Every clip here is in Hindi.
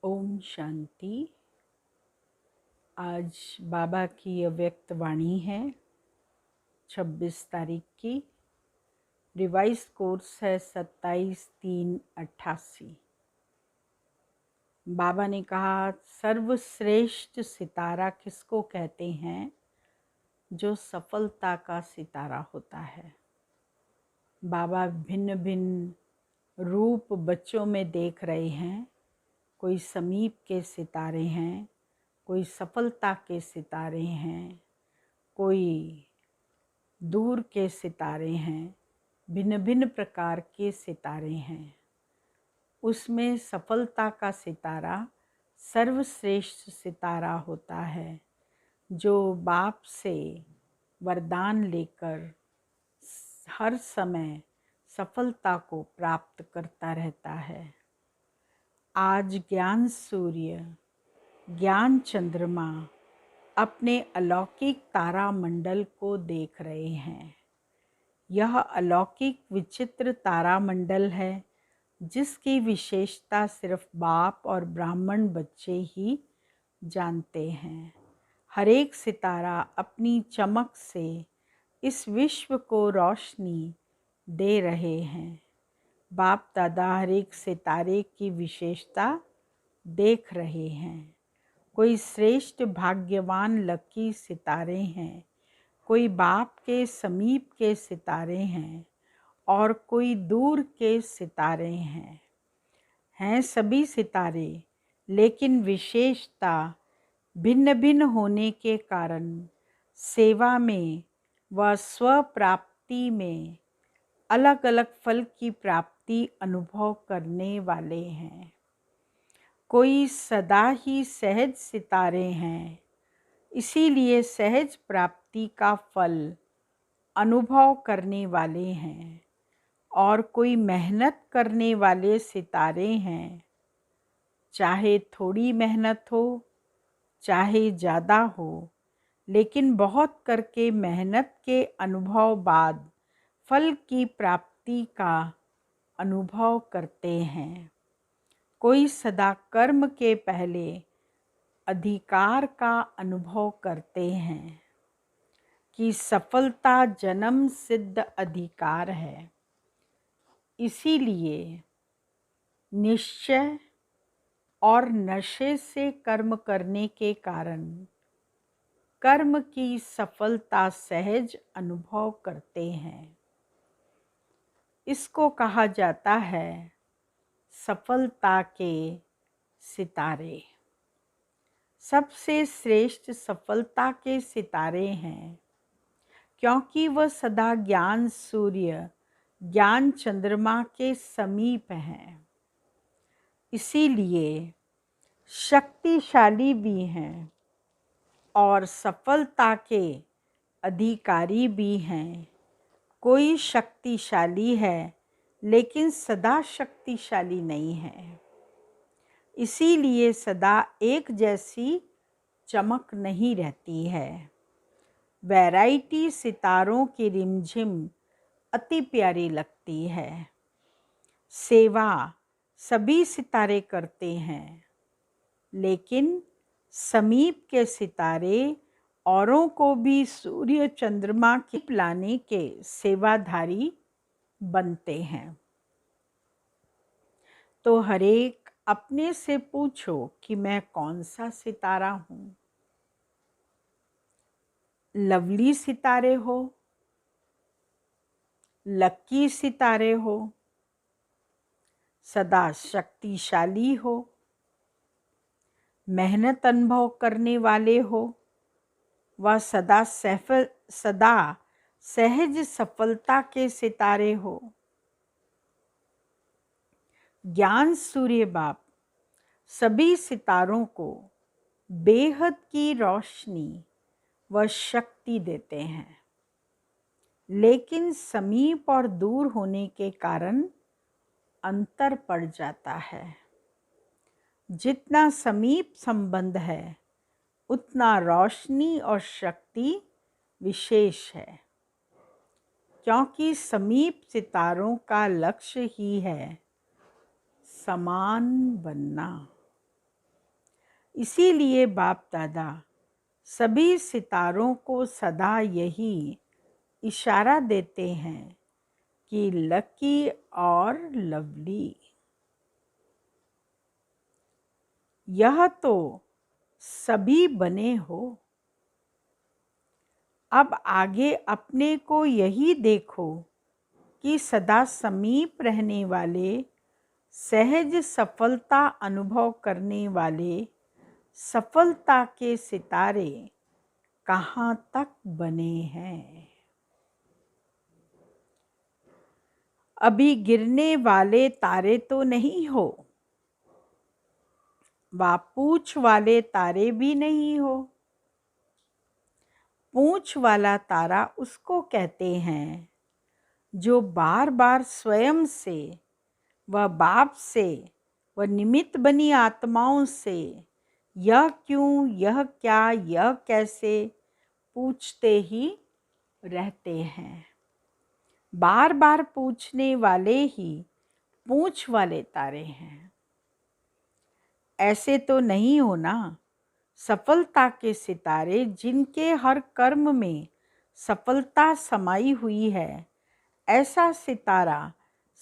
ओम शांति। आज बाबा की अव्यक्त वाणी है 26 तारीख की। रिवाइज कोर्स है 27/3/88। बाबा ने कहा सर्वश्रेष्ठ सितारा किसको कहते हैं? जो सफलता का सितारा होता है। बाबा भिन्न भिन्न रूप बच्चों में देख रहे हैं। कोई समीप के सितारे हैं, कोई सफलता के सितारे हैं, कोई दूर के सितारे हैं। भिन्न भिन्न प्रकार के सितारे हैं। उसमें सफलता का सितारा सर्वश्रेष्ठ सितारा होता है, जो बाप से वरदान लेकर हर समय सफलता को प्राप्त करता रहता है। आज ज्ञान सूर्य, ज्ञान चंद्रमा अपने अलौकिक तारामंडल को देख रहे हैं। यह अलौकिक विचित्र तारामंडल है, जिसकी विशेषता सिर्फ बाप और ब्राह्मण बच्चे ही जानते हैं। हर एक सितारा अपनी चमक से इस विश्व को रोशनी दे रहे हैं। बाप दादा हर एक सितारे की विशेषता देख रहे हैं। कोई श्रेष्ठ भाग्यवान लकी सितारे हैं, कोई बाप के समीप के सितारे हैं और कोई दूर के सितारे हैं सभी सितारे, लेकिन विशेषता भिन्न भिन्न होने के कारण सेवा में व स्वप्राप्ति में अलग अलग फल की प्राप्ति अनुभव करने वाले हैं। कोई सदा ही सहज सितारे हैं, इसीलिए सहज प्राप्ति का फल अनुभव करने वाले हैं। और कोई मेहनत करने वाले सितारे हैं, चाहे थोड़ी मेहनत हो चाहे ज़्यादा हो, लेकिन बहुत करके मेहनत के अनुभव बाद फल की प्राप्ति का अनुभव करते हैं। कोई सदा कर्म के पहले अधिकार का अनुभव करते हैं कि सफलता जन्म सिद्ध अधिकार है। इसीलिए निश्चय और नशे से कर्म करने के कारण कर्म की सफलता सहज अनुभव करते हैं। इसको कहा जाता है सफलता के सितारे। सबसे श्रेष्ठ सफलता के सितारे हैं, क्योंकि वह सदा ज्ञान सूर्य, ज्ञान चंद्रमा के समीप हैं। इसीलिए शक्तिशाली भी हैं और सफलता के अधिकारी भी हैं। कोई शक्तिशाली है लेकिन सदा शक्तिशाली नहीं है, इसीलिए सदा एक जैसी चमक नहीं रहती है। वैरायटी सितारों की रिमझिम अति प्यारी लगती है। सेवा सभी सितारे करते हैं, लेकिन समीप के सितारे औरों को भी सूर्य चंद्रमा की लाने के सेवाधारी बनते हैं। तो हरेक अपने से पूछो कि मैं कौन सा सितारा हूँ। लवली सितारे हो, लकी सितारे हो, सदा शक्तिशाली हो, मेहनत अनुभव करने वाले हो, व सदा सहज सफलता के सितारे हो। ज्ञान सूर्य बाप सभी सितारों को बेहद की रोशनी व शक्ति देते हैं, लेकिन समीप और दूर होने के कारण अंतर पड़ जाता है। जितना समीप संबंध है, उतना रोशनी और शक्ति विशेष है, क्योंकि समीप सितारों का लक्ष्य ही है समान बनना। इसीलिए बाप दादा सभी सितारों को सदा यही इशारा देते हैं कि लकी और लवली, यह तो सभी बने हो। अब आगे अपने को यही देखो कि सदा समीप रहने वाले, सहज सफलता अनुभव करने वाले सफलता के सितारे कहाँ तक बने हैं। अभी गिरने वाले तारे तो नहीं हो, व पूंछ वाले तारे भी नहीं हो। पूंछ वाला तारा उसको कहते हैं जो बार बार स्वयं से व बाप से व निमित्त बनी आत्माओं से यह क्यों, यह क्या, यह कैसे पूछते ही रहते हैं। बार बार पूछने वाले ही पूंछ वाले तारे हैं। ऐसे तो नहीं हो ना। सफलता के सितारे जिनके हर कर्म में सफलता समाई हुई है, ऐसा सितारा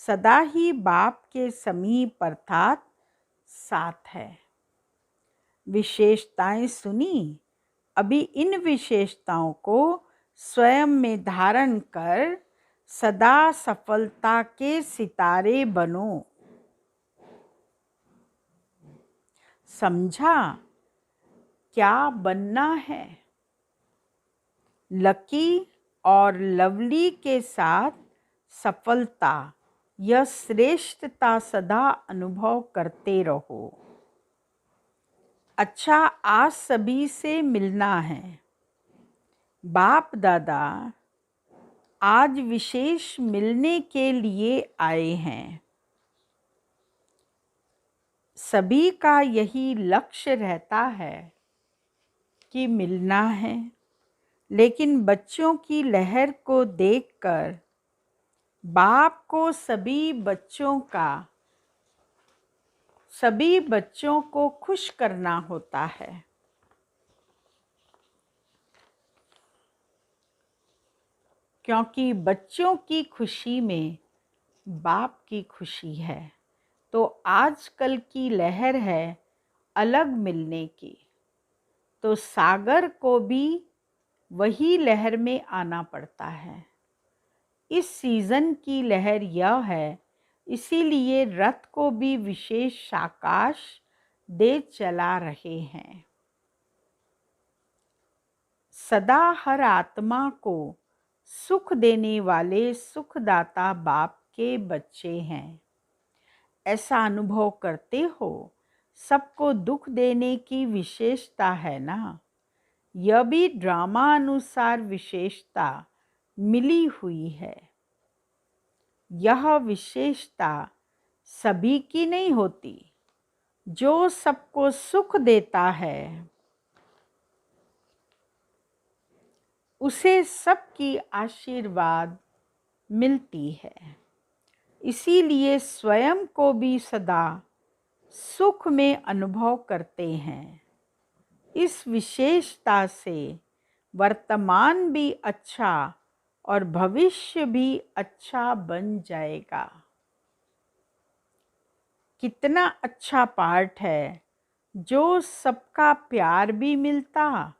सदा ही बाप के समीप अर्थात साथ है। विशेषताएं सुनी, अभी इन विशेषताओं को स्वयं में धारण कर सदा सफलता के सितारे बनो। समझा क्या बनना है? लकी और लवली के साथ सफलता, यह श्रेष्ठता सदा अनुभव करते रहो। अच्छा, आज सभी से मिलना है। बाप दादा आज विशेष मिलने के लिए आए हैं। सभी का यही लक्ष्य रहता है कि मिलना है, लेकिन बच्चों की लहर को देखकर बाप को सभी बच्चों को खुश करना होता है। क्योंकि बच्चों की खुशी में बाप की खुशी है। तो आजकल की लहर है अलग मिलने की, तो सागर को भी वही लहर में आना पड़ता है। इस सीजन की लहर यह है, इसीलिए रथ को भी विशेष आकाश दे चला रहे हैं। सदा हर आत्मा को सुख देने वाले सुखदाता बाप के बच्चे हैं। ऐसा अनुभव करते हो। सबको दुख देने की विशेषता है ना। यह भी ड्रामा अनुसार विशेषता मिली हुई है। यह विशेषता सभी की नहीं होती। जो सबको सुख देता है उसे सबकी आशीर्वाद मिलती है। इसीलिए स्वयं को भी सदा सुख में अनुभव करते हैं। इस विशेषता से वर्तमान भी अच्छा और भविष्य भी अच्छा बन जाएगा। कितना अच्छा पाठ है, जो सबका प्यार भी मिलता,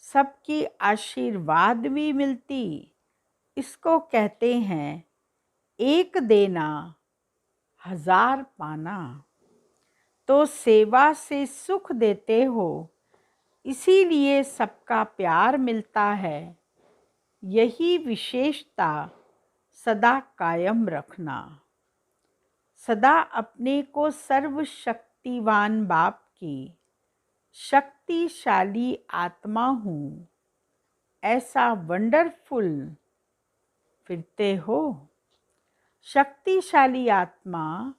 सबकी आशीर्वाद भी मिलती। इसको कहते हैं एक देना हजार पाना। तो सेवा से सुख देते हो, इसीलिए सबका प्यार मिलता है। यही विशेषता सदा कायम रखना। सदा अपने को सर्वशक्तिवान बाप की शक्तिशाली आत्मा हूँ, ऐसा वंडरफुल फिरते हो। शक्तिशाली आत्मा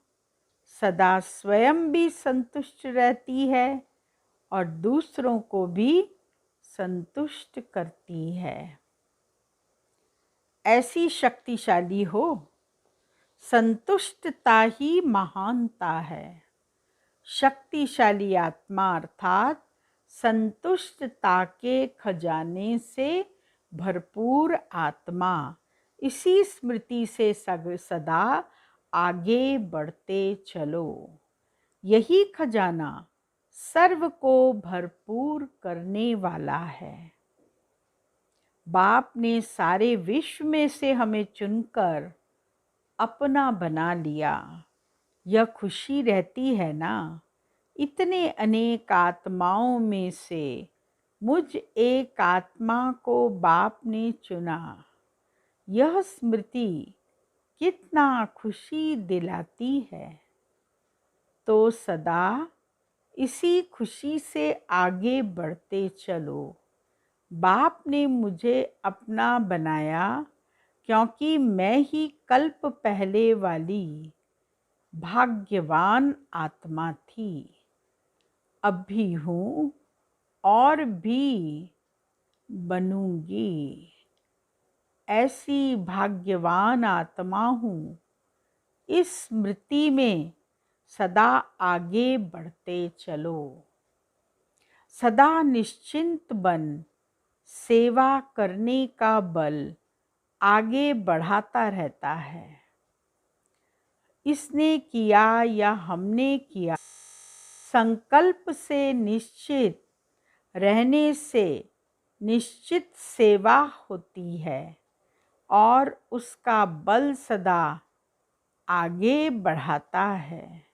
सदा स्वयं भी संतुष्ट रहती है और दूसरों को भी संतुष्ट करती है। ऐसी शक्तिशाली हो। संतुष्टता ही महानता है। शक्तिशाली आत्मा अर्थात संतुष्टता के खजाने से भरपूर आत्मा। इसी स्मृति से सदा आगे बढ़ते चलो। यही खजाना सर्व को भरपूर करने वाला है। बाप ने सारे विश्व में से हमें चुनकर अपना बना लिया। यह खुशी रहती है ना। इतने अनेक आत्माओं में से मुझ एक आत्मा को बाप ने चुना। यह स्मृति कितना खुशी दिलाती है। तो सदा इसी खुशी से आगे बढ़ते चलो। बाप ने मुझे अपना बनाया क्योंकि मैं ही कल्प पहले वाली भाग्यवान आत्मा थी। अब भी हूँ और भी बनूंगी। ऐसी भाग्यवान आत्मा हूँ। इस स्मृति में सदा आगे बढ़ते चलो। सदा निश्चिंत बन सेवा करने का बल आगे बढ़ाता रहता है। इसने किया या हमने किया, संकल्प से निश्चित रहने से निश्चित सेवा होती है और उसका बल सदा आगे बढ़ाता है।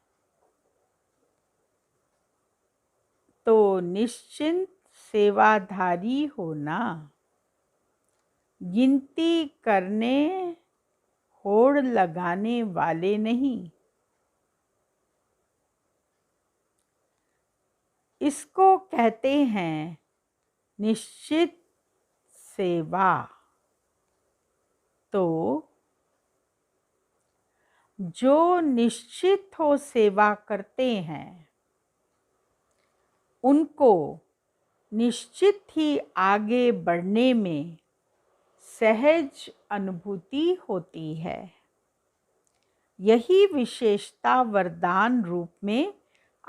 तो निश्चिंत सेवाधारी होना, गिनती करने होड़ लगाने वाले नहीं। इसको कहते हैं निश्चित सेवा। तो जो निश्चित हो सेवा करते हैं उनको निश्चित ही आगे बढ़ने में सहज अनुभूति होती है। यही विशेषता वरदान रूप में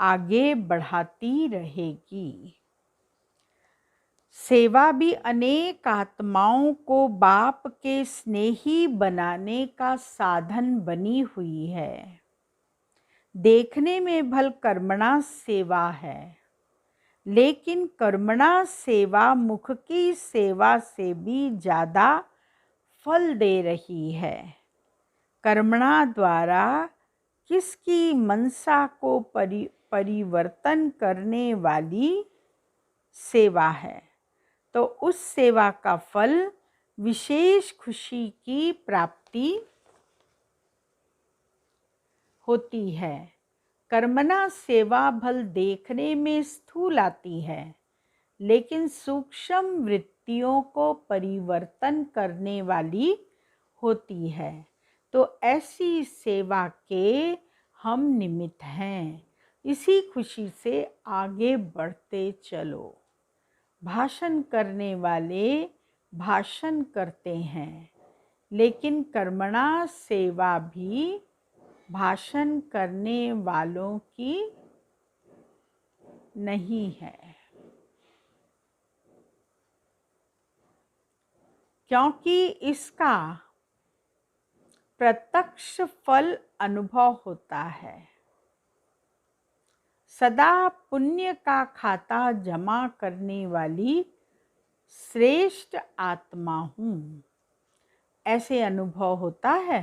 आगे बढ़ाती रहेगी। सेवा भी अनेक आत्माओं को बाप के स्नेही बनाने का साधन बनी हुई है। देखने में भल कर्मणा सेवा है, लेकिन कर्मणा सेवा मुख की सेवा से भी ज़्यादा फल दे रही है। कर्मणा द्वारा किसकी मनसा को परिवर्तन करने वाली सेवा है, तो उस सेवा का फल विशेष खुशी की प्राप्ति होती है। कर्मणा सेवा भल देखने में स्थूल आती है, लेकिन सूक्ष्म वृत्तियों को परिवर्तन करने वाली होती है। तो ऐसी सेवा के हम निमित्त हैं। इसी खुशी से आगे बढ़ते चलो। भाषण करने वाले भाषण करते हैं, लेकिन कर्मणा सेवा भी भाषण करने वालों की नहीं है, क्योंकि इसका प्रत्यक्ष फल अनुभव होता है। सदा पुण्य का खाता जमा करने वाली श्रेष्ठ आत्मा हूँ। ऐसे अनुभव होता है?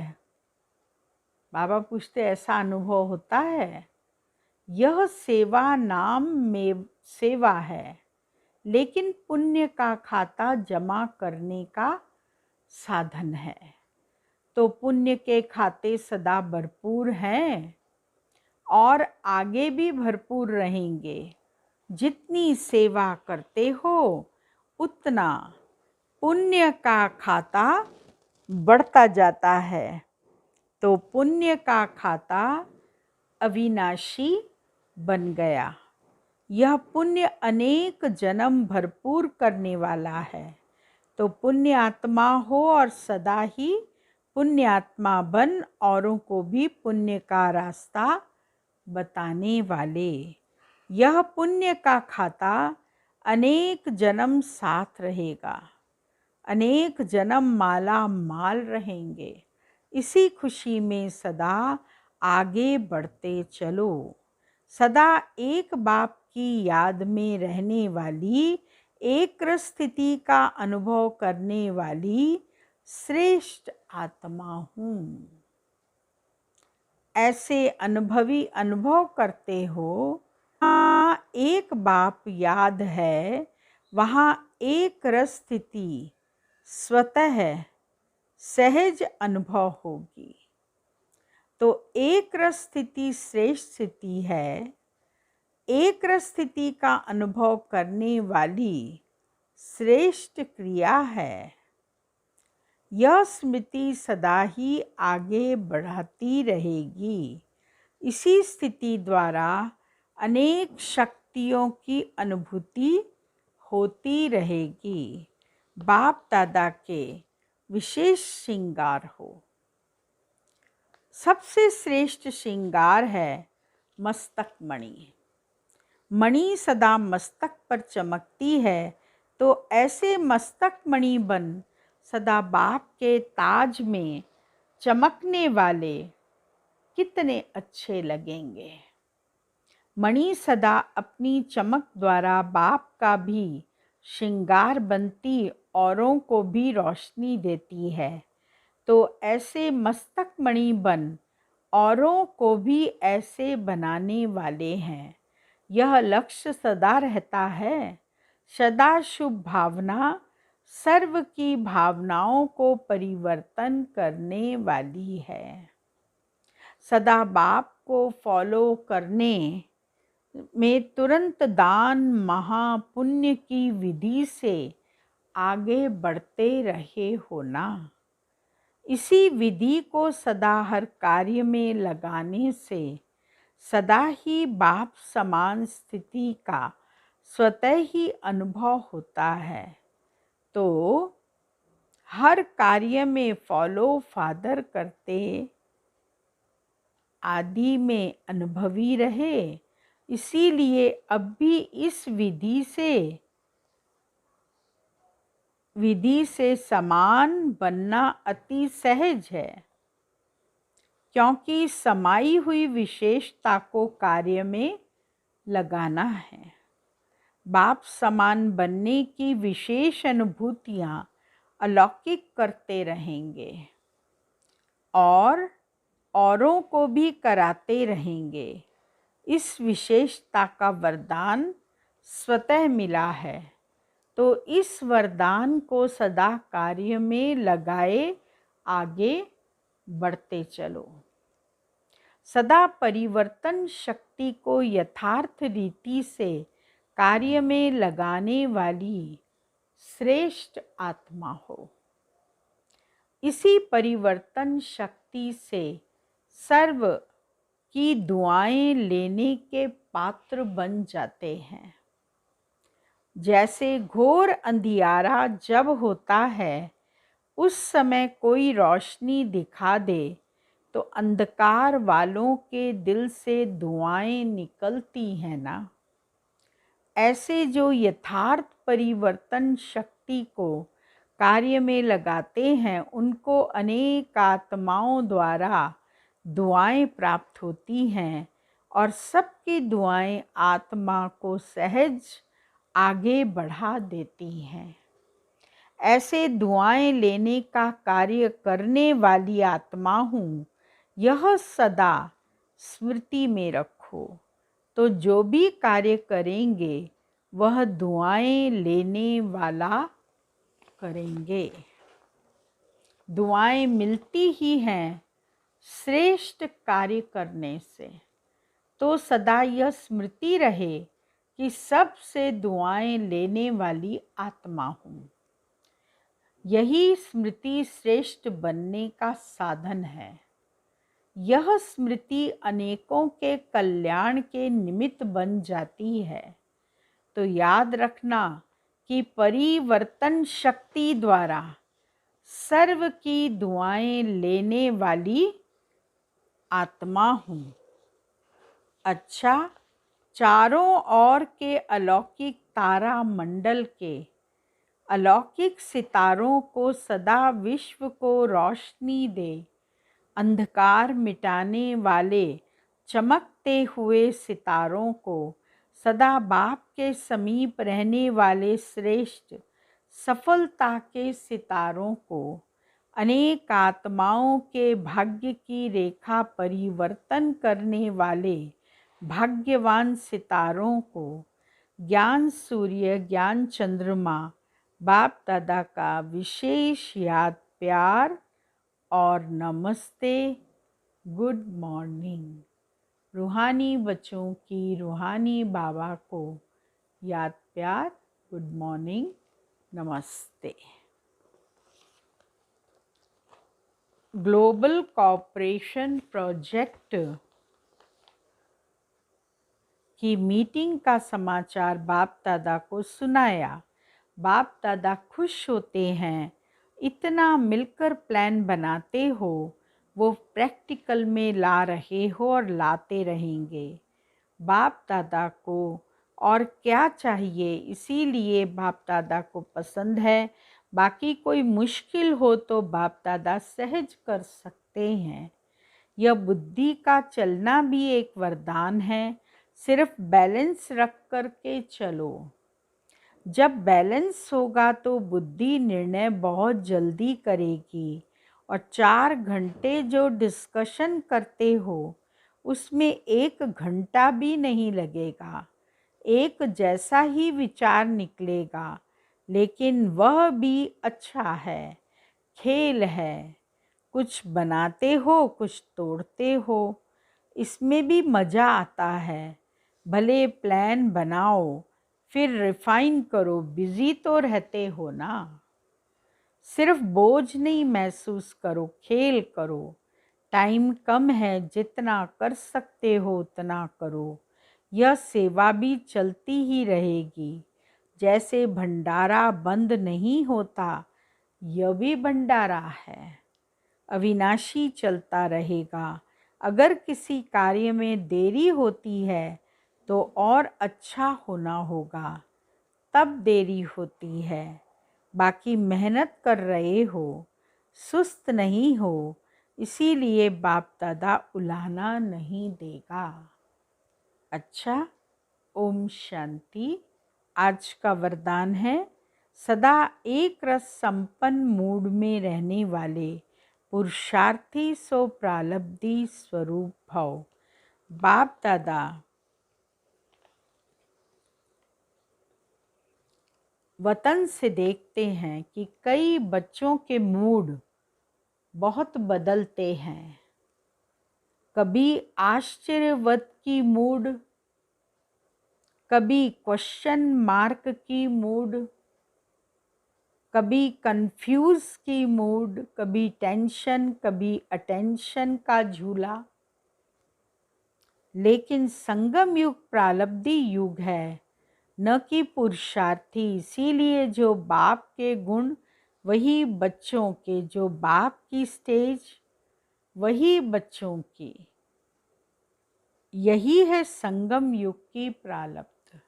बाबा पूछते, ऐसा अनुभव होता है? यह सेवा नाम में सेवा है, लेकिन पुण्य का खाता जमा करने का साधन है। तो पुण्य के खाते सदा भरपूर हैं और आगे भी भरपूर रहेंगे। जितनी सेवा करते हो उतना पुण्य का खाता बढ़ता जाता है। तो पुण्य का खाता अविनाशी बन गया। यह पुण्य अनेक जन्म भरपूर करने वाला है। तो पुण्य आत्मा हो और सदा ही पुण्य आत्मा बन औरों को भी पुण्य का रास्ता बताने वाले। यह पुण्य का खाता अनेक जन्म साथ रहेगा, अनेक जन्म माला माल रहेंगे। इसी खुशी में सदा आगे बढ़ते चलो। सदा एक बाप की याद में रहने वाली, एक स्थिति का अनुभव करने वाली श्रेष्ठ आत्मा हूँ। ऐसे अनुभवी अनुभव करते हो। एक बाप याद है, वहाँ एक रस स्थिति स्वतः सहज अनुभव होगी। तो एक रस स्थिति श्रेष्ठ स्थिति है। एक रस स्थिति का अनुभव करने वाली श्रेष्ठ क्रिया है। यह स्मृति सदा ही आगे बढ़ाती रहेगी। इसी स्थिति द्वारा अनेक शक्तियों की अनुभूति होती रहेगी। बाप दादा के विशेष श्रृंगार हो। सबसे श्रेष्ठ श्रृंगार है मस्तक मणि। मणि सदा मस्तक पर चमकती है, तो ऐसे मस्तक मणि बन सदा बाप के ताज में चमकने वाले कितने अच्छे लगेंगे। मणि सदा अपनी चमक द्वारा बाप का भी श्रृंगार बनती, औरों को भी रोशनी देती है। तो ऐसे मस्तक मणि बन औरों को भी ऐसे बनाने वाले हैं। यह लक्ष्य सदा रहता है। सदा शुभ भावना सर्व की भावनाओं को परिवर्तन करने वाली है। सदा बाप को फॉलो करने में तुरंत दान महापुण्य की विधि से आगे बढ़ते रहे हो ना। इसी विधि को सदा हर कार्य में लगाने से सदा ही बाप समान स्थिति का स्वतः ही अनुभव होता है। तो हर कार्य में फॉलो फादर करते आदि में अनुभवी रहे। इसीलिए अब भी इस विधि से समान बनना अति सहज है, क्योंकि समाई हुई विशेषता को कार्य में लगाना है। बाप समान बनने की विशेष अनुभूतियाँ अलौकिक करते रहेंगे और औरों को भी कराते रहेंगे। इस विशेषता का वरदान स्वतः मिला है, तो इस वरदान को सदा कार्य में लगाए आगे बढ़ते चलो। सदा परिवर्तन शक्ति को यथार्थ रीति से कार्य में लगाने वाली श्रेष्ठ आत्मा हो। इसी परिवर्तन शक्ति से सर्व की दुआएं लेने के पात्र बन जाते हैं। जैसे घोर अंधियारा जब होता है, उस समय कोई रोशनी दिखा दे तो अंधकार वालों के दिल से दुआएं निकलती हैं ना। ऐसे जो यथार्थ परिवर्तन शक्ति को कार्य में लगाते हैं, उनको अनेक आत्माओं द्वारा दुआएं प्राप्त होती हैं और सबकी दुआएं आत्मा को सहज आगे बढ़ा देती हैं। ऐसे दुआएं लेने का कार्य करने वाली आत्मा हूँ, यह सदा स्मृति में रखो। तो जो भी कार्य करेंगे वह दुआएं लेने वाला करेंगे। दुआएं मिलती ही हैं श्रेष्ठ कार्य करने से। तो सदा यह स्मृति रहे कि सबसे दुआएं लेने वाली आत्मा हूँ। यही स्मृति श्रेष्ठ बनने का साधन है। यह स्मृति अनेकों के कल्याण के निमित्त बन जाती है। तो याद रखना कि परिवर्तन शक्ति द्वारा सर्व की दुआएं लेने वाली आत्मा हूँ। अच्छा, चारों ओर के अलौकिक तारा मंडल के अलौकिक सितारों को सदा विश्व को रोशनी दे, अंधकार मिटाने वाले चमकते हुए सितारों को, सदा बाप के समीप रहने वाले श्रेष्ठ सफलता के सितारों को, अनेक आत्माओं के भाग्य की रेखा परिवर्तन करने वाले भाग्यवान सितारों को, ज्ञान सूर्य ज्ञान चंद्रमा बाप दादा का विशेष याद प्यार और नमस्ते, गुड मॉर्निंग। रूहानी बच्चों की रूहानी बाबा को याद प्यार, गुड मॉर्निंग, नमस्ते। ग्लोबल कोऑपरेशन प्रोजेक्ट की मीटिंग का समाचार बाप दादा को सुनाया। बाप दादा खुश होते हैं, इतना मिलकर प्लान बनाते हो, वो प्रैक्टिकल में ला रहे हो और लाते रहेंगे। बाप दादा को और क्या चाहिए, इसीलिए बाप दादा को पसंद है। बाकी कोई मुश्किल हो तो बाप दादा सहज कर सकते हैं। यह बुद्धि का चलना भी एक वरदान है, सिर्फ बैलेंस रख कर के चलो। जब बैलेंस होगा तो बुद्धि निर्णय बहुत जल्दी करेगी, और 4 घंटे जो डिस्कशन करते हो उसमें 1 घंटा भी नहीं लगेगा। एक जैसा ही विचार निकलेगा, लेकिन वह भी अच्छा है, खेल है। कुछ बनाते हो, कुछ तोड़ते हो, इसमें भी मज़ा आता है। भले प्लान बनाओ, फिर रिफाइन करो, बिजी तो रहते हो ना। सिर्फ बोझ नहीं महसूस करो, खेल करो। टाइम कम है, जितना कर सकते हो उतना करो। यह सेवा भी चलती ही रहेगी। जैसे भंडारा बंद नहीं होता, यह भी भंडारा है, अविनाशी चलता रहेगा। अगर किसी कार्य में देरी होती है तो और अच्छा होना होगा, तब देरी होती है। बाकी मेहनत कर रहे हो, सुस्त नहीं हो, इसीलिए बाप दादा उलाहना नहीं देगा। अच्छा, ओम शांति। आज का वरदान है, सदा एक रस संपन्न मूड में रहने वाले पुरुषार्थी सो प्रालब्धि स्वरूप भव। बाप दादा वतन से देखते हैं कि कई बच्चों के मूड बहुत बदलते हैं। कभी आश्चर्यवत की मूड, कभी क्वेश्चन मार्क की मूड, कभी कंफ्यूज की मूड, कभी टेंशन, कभी अटेंशन का झूला। लेकिन संगम युग प्रालब्धि युग है, न कि पुरुषार्थी। इसीलिए जो बाप के गुण वही बच्चों के, जो बाप की स्टेज वही बच्चों की। यही है संगम युग की प्रालब्ध।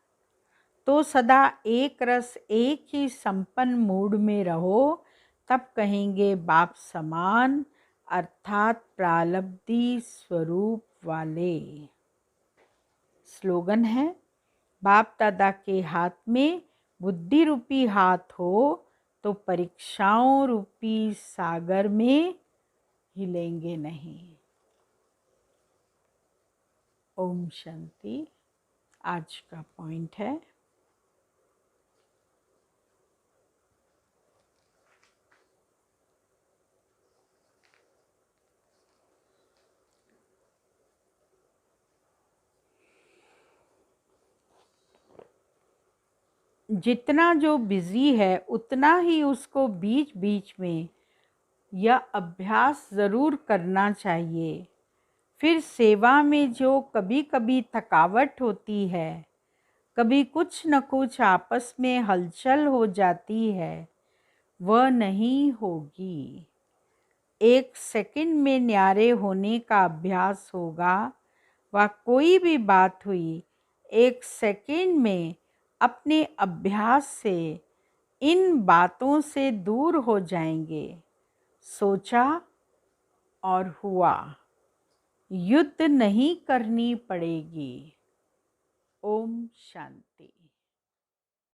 तो सदा एक रस एक ही संपन्न मूड में रहो, तब कहेंगे बाप समान, अर्थात प्रालब्धि स्वरूप वाले। स्लोगन है, बाप दादा के हाथ में बुद्धि रूपी हाथ हो तो परीक्षाओं रूपी सागर में हिलेंगे नहीं। ओम शांति। आज का पॉइंट है, जितना जो बिजी है उतना ही उसको बीच बीच में यह अभ्यास ज़रूर करना चाहिए। फिर सेवा में जो कभी कभी थकावट होती है, कभी कुछ न कुछ आपस में हलचल हो जाती है, वह नहीं होगी। 1 सेकंड में न्यारे होने का अभ्यास होगा। वह कोई भी बात हुई, 1 सेकेंड में अपने अभ्यास से इन बातों से दूर हो जाएंगे। सोचा और हुआ। युद्ध नहीं करनी पड़ेगी। ओम शांति।